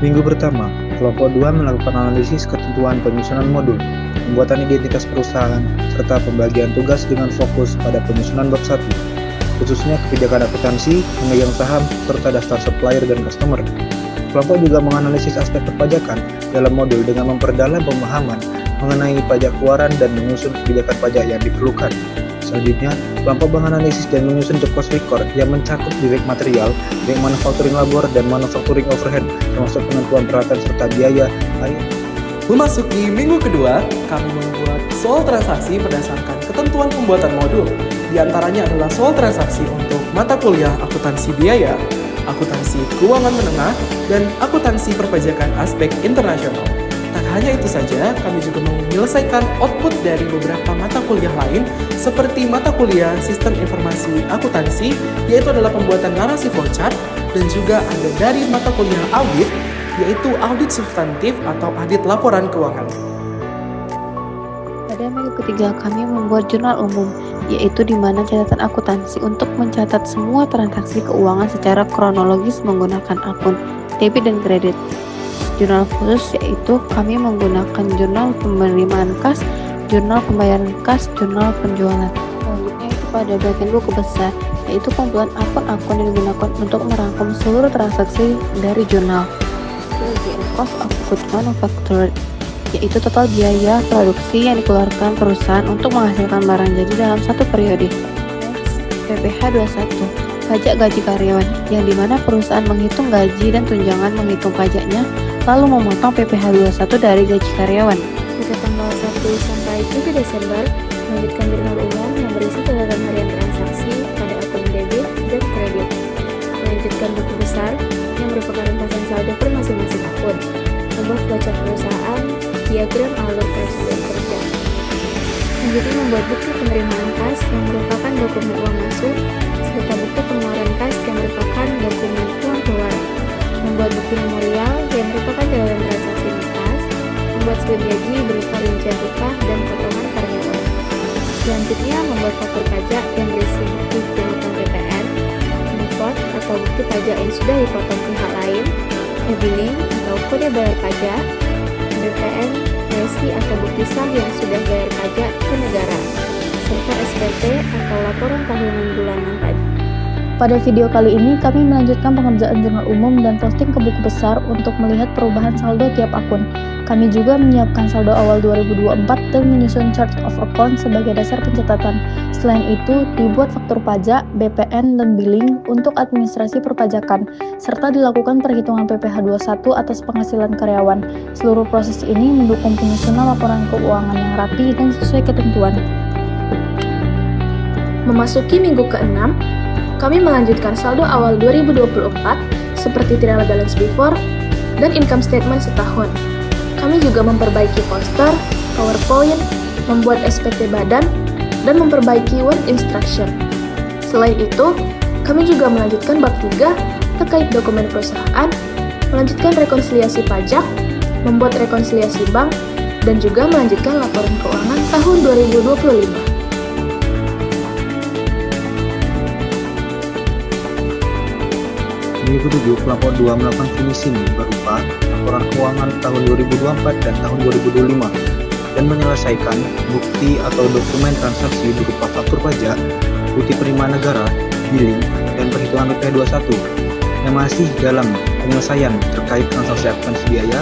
Minggu pertama, kelompok 2 melakukan analisis ketentuan penyusunan modul, pembuatan identitas perusahaan, serta pembagian tugas dengan fokus pada penyusunan bab 1, khususnya kebijakan akuntansi, pemegang saham, serta daftar supplier dan customer. Kelompok juga menganalisis aspek perpajakan dalam modul dengan memperdalam pemahaman mengenai pajak keluaran dan menyusun kebijakan pajak yang diperlukan. Selanjutnya, kelompok menganalisis dan menyusun job cost record yang mencakup direct material, direct manufacturing labor, dan manufacturing overhead, termasuk penentuan peralatan serta biaya lain. Memasuki minggu kedua, kami membuat soal transaksi berdasarkan ketentuan pembuatan modul. Di antaranya adalah soal transaksi untuk mata kuliah akuntansi biaya, akuntansi keuangan menengah, dan akuntansi perpajakan aspek internasional. Tak hanya itu saja, kami juga menyelesaikan output dari beberapa mata kuliah lain seperti mata kuliah Sistem Informasi Akuntansi, yaitu adalah pembuatan narasi flowchart, dan juga ada dari mata kuliah audit, yaitu audit substantif atau audit laporan keuangan. Pada minggu ketiga, kami membuat jurnal umum, yaitu di mana catatan akuntansi untuk mencatat semua transaksi keuangan secara kronologis menggunakan akun debit dan kredit. Jurnal khusus yaitu kami menggunakan jurnal penerimaan kas, jurnal pembayaran kas, jurnal penjualan. Selanjutnya itu pada bagian buku besar, yaitu kumpulan akun-akun yang digunakan untuk merangkum seluruh transaksi dari jurnal. Bagian cost of goods manufactured, yaitu total biaya produksi yang dikeluarkan perusahaan untuk menghasilkan barang jadi dalam satu periode. PPh 21, pajak gaji karyawan, yang dimana perusahaan menghitung gaji dan tunjangan menghitung pajaknya, lalu memotong PPh 21 dari gaji karyawan. Pada tanggal 1 sampai 7 Desember, melanjutkan jurnal umum yang berisi catatan harian transaksi pada akun debit dan kredit. Melanjutkan buku besar yang merupakan ringkasan saldo per masing-masing akun. Membuat flowchart perusahaan, diagram alur prosedur kerja. Selanjutnya membuat bukti penerimaan kas yang merupakan dokumen uang masuk, serta bukti pengeluaran kas yang merupakan dokumen uang keluar. Membuat bukti memorial yang merupakan catatan transaksi kas, membuat slip gaji berupa rincian upah dan potongan karyawan. Selanjutnya membuat faktur pajak yang berisi bukti pemotongan PPN, import atau bukti pajak yang sudah dipotong pihak lain, e-billing atau kode bayar pajak, BPN, resi atau bukti sah yang sudah bayar pajak ke negara, serta SPT atau laporan tahunan bulanan pajak. Pada video kali ini, kami melanjutkan pengerjaan jurnal umum dan posting ke buku besar untuk melihat perubahan saldo tiap akun. Kami juga menyiapkan saldo awal 2024 dan menyusun chart of account sebagai dasar pencatatan. Selain itu, dibuat faktur pajak, BPN, dan billing untuk administrasi perpajakan, serta dilakukan perhitungan PPh 21 atas penghasilan karyawan. Seluruh proses ini mendukung penyusunan laporan keuangan yang rapi dan sesuai ketentuan. Memasuki minggu ke-6, kami melanjutkan saldo awal 2024 seperti trial balance before dan income statement setahun. Kami juga memperbaiki poster, PowerPoint, membuat SPT badan, dan memperbaiki word instruction. Selain itu, kami juga melanjutkan bab 3 terkait dokumen perusahaan, melanjutkan rekonsiliasi pajak, membuat rekonsiliasi bank, dan juga melanjutkan laporan keuangan tahun 2025. Minggu ke-7, kelompok 2 melakukan finishing berupa laporan keuangan tahun 2024 dan tahun 2025 dan menyelesaikan bukti atau dokumen transaksi berupa faktur pajak, bukti penerimaan negara, billing, dan perhitungan PPh 21 yang masih dalam penyelesaian terkait transaksi akuntansi biaya,